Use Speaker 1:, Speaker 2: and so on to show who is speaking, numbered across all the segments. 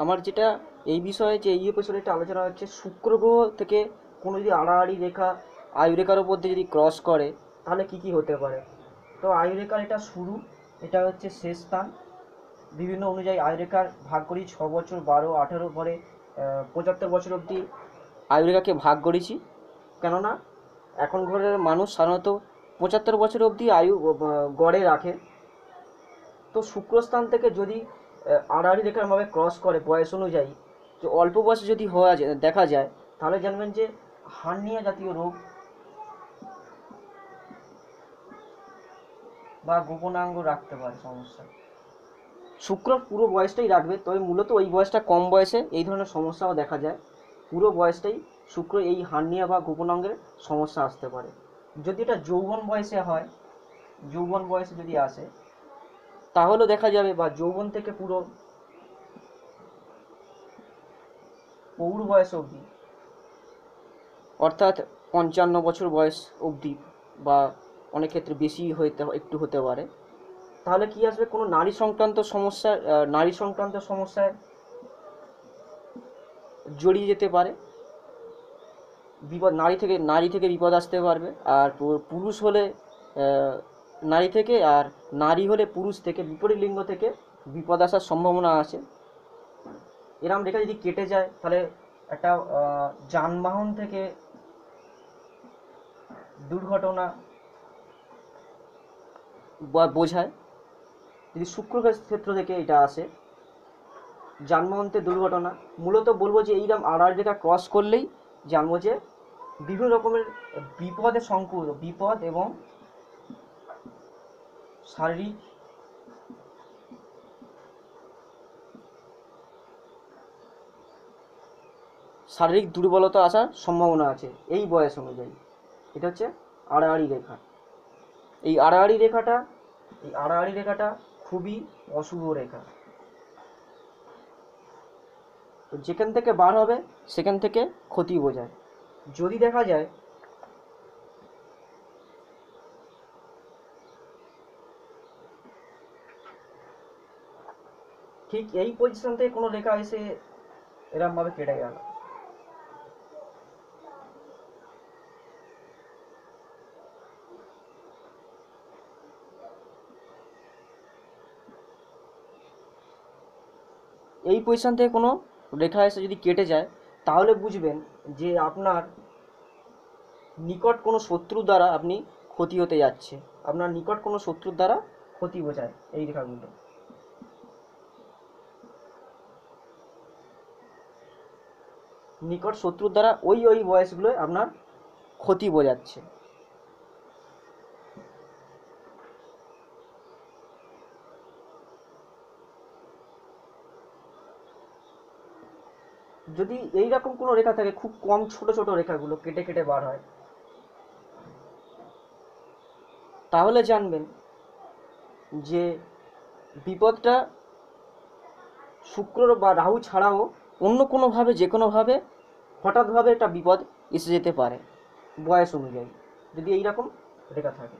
Speaker 1: আমার যেটা এই বিষয়ে যে এই এপিসোডে একটা আলোচনা হচ্ছে, শুক্র গ্রহ থেকে কোনো যদি আড়াআড়ি রেখা আয়ুরেখার উপর দিয়ে যদি ক্রস করে তাহলে কি কি হতে পারে। তো আয়ুরেখার এটা শুরু, এটা হচ্ছে শেষ স্থান। বিভিন্ন অনুযায়ী আয়ুরেখার ভাগ করি 6 বছর, 12, 18 পরে 75 বছর অবধি আয়ুরেখাকে ভাগ করেছি। কেননা এখন ঘরের মানুষ সাধারণত 75 বছর অবধি আয়ু গড়ে রাখে। তো শুক্রস্থান থেকে যদি আড়াআড়ি রেখাভাবে ক্রস করে বয়স অনুযায়ী, যে অল্প বয়সে যদি দেখা যায়, তাহলে জানবেন যে হার্নিয়া জাতীয় রোগ বা গোপনাঙ্গ রাখতে পারে সমস্যা। শুক্র পুরো বয়সটাই রাখবে, তবে মূলত ওই বয়সটা কম বয়সে এই ধরনের সমস্যাও দেখা যায়। পুরো বয়সটাই শুক্র এই হার্নিয়া বা গোপনাঙ্গের সমস্যা আসতে পারে। যদি এটা যৌবন বয়সে হয়, যৌবন বয়সে যদি আসে, তাহলে দেখা যাবে, বা যৌবন থেকে পুরো পৌর বয়স অবধি, অর্থাৎ 55 বছর বয়স অবধি, বা অনেক ক্ষেত্রে বেশি একটু হতে পারে, তাহলে কি আসবে, কোনো নারী সংক্রান্ত সমস্যায় জড়িয়ে যেতে পারে। বিপদ, নারী থেকে বিপদ আসতে পারবে। আর পুরুষ হলে নারী থেকে, আর নারী হলে পুরুষ থেকে, বিপরীত লিঙ্গ থেকে বিপদ আসার সম্ভাবনা আছে। এরম রেখা যদি কেটে যায় তাহলে একটা যানবাহন থেকে দুর্ঘটনা বোঝায়। যদি শুক্র ক্ষেত্র থেকে এটা আসে, যানবাহন থেকে দুর্ঘটনা, মূলত বলবো যে এইরকম আড়াআড়ি রেখা ক্রস করলেই জানবো যে বিভিন্ন রকমের বিপদ এবং শারীরিক শারীরিক দুর্বলতা আসার সম্ভাবনা আছে এই বয়স অনুযায়ী। এটা হচ্ছে আড়াআড়ি রেখা। এই আড়াআড়ি রেখাটা খুবই অশুভ রেখা। তো যেখান থেকে বার হবে সেখান থেকে ক্ষতি বোঝায়। যদি দেখা যায় ঠিক এই পজিশন থেকে কোনো রেখা এসে এরম ভাবে কেটে গেল, এই পজিশন থেকে কোনো রেখা এসে যদি কেটে যায়, তাহলে বুঝবেন যে আপনার নিকট কোনো শত্রুর দ্বারা আপনি ক্ষতি হতে যাচ্ছে। আপনার নিকট কোনো শত্রুর দ্বারা ক্ষতি বোঝায় এই রেখাগুলো। নিকট শত্রুর দ্বারা ওই বয়সগুলোয় আপনার ক্ষতি বোঝাচ্ছে। যদি এইরকম কোনো রেখা থাকে, খুব কম ছোট ছোট রেখাগুলো কেটে কেটে বার হয়, তাহলে জানবেন যে বিপদটা শুক্র বা রাহু ছাড়াও অন্য কোনোভাবে, যে কোনোভাবে হঠাৎভাবে একটা বিপদ এসে যেতে পারে বয়স অনুযায়ী, যদি এইরকম রেখা থাকে।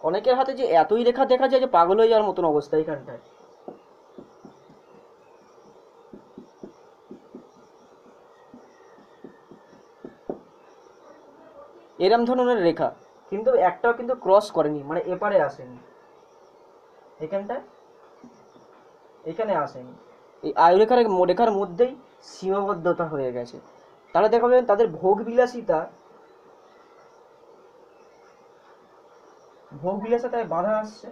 Speaker 1: অনেকের হাতে যে এতই রেখা দেখা যায় যে পাগল হয়ে যাওয়ার মতন অবস্থা এখানটায়। এরম ধরনের রেখা কিন্তু একটাও কিন্তু ক্রস করেনি, মানে এপারে আসেনি, এখানটায় এখানে আসেনি, এই রেখার মধ্যেই সীমাবদ্ধতা হয়ে গেছে। তাহলে দেখাবেন তাদের ভোগ বিলাসিতায় বাধা আসছে,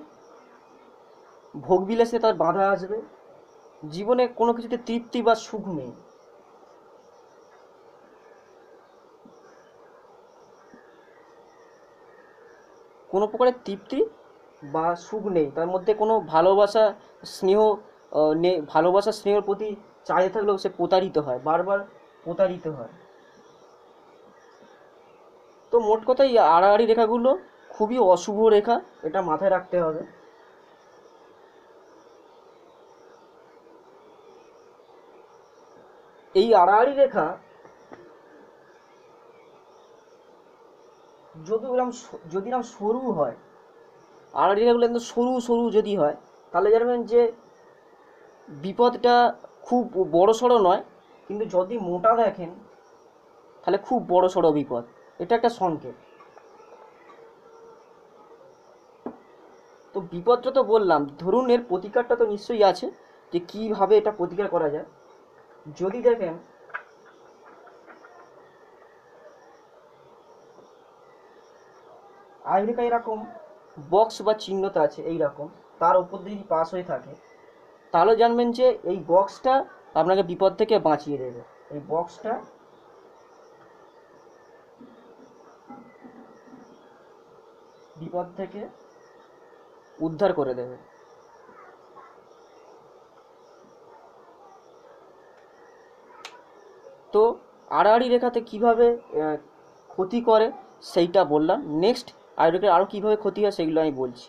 Speaker 1: ভোগ বিলাসিতায় বাধা আসবে, জীবনে কোনো কিছুতে তৃপ্তি বা সুখ নেই। কোনো প্রকারের তৃপ্তি বা সুখ নেই, তার মধ্যে কোনো ভালোবাসা স্নেহ নেই। ভালোবাসা স্নেহের প্রতি চাইতে থাকলেও সে প্রতারিত হয়, বারবার প্রতারিত হয়। তো মোট কথা এই আড়াআড়ি রেখাগুলো খুবই অশুভ রেখা, এটা মাথায় রাখতে হবে। এই আড়াআড়ি রেখা যদি এরকম সরু হয়, আড়াআড়ি রেখাগুলো একদম সরু সরু যদি হয়, তাহলে জানবেন যে বিপদটা খুব বড় সড়ো নয়, কিন্তু যদি মোটা দেখেন তাহলে খুব বড় সড়ো বিপদ। এটা একটা সংকেত। তো বিপদটা তো বললাম, ধরুন এর প্রতিকারটা তো নিশ্চয়ই আছে, যে কিভাবে এটা প্রতিকার করা যায়। যদি দেখেন আয়ুরেখা এরকম বক্স বা চিহ্নতা আছে এইরকম, তার উপর দিয়ে যদি পাস হয়ে থাকে, তাহলে জানবেন যে এই বক্সটা আপনাকে বিপদ থেকে বাঁচিয়ে দেবে। এই বক্সটা বিপদ থেকে উদ্ধার করে দেবে। তো আড়াআড়ি রেখাতে কিভাবে ক্ষতি করে সেইটা বললাম। নেক্সট আয়ুরেখার আরও কীভাবে ক্ষতি হয় সেগুলো আমি বলছি।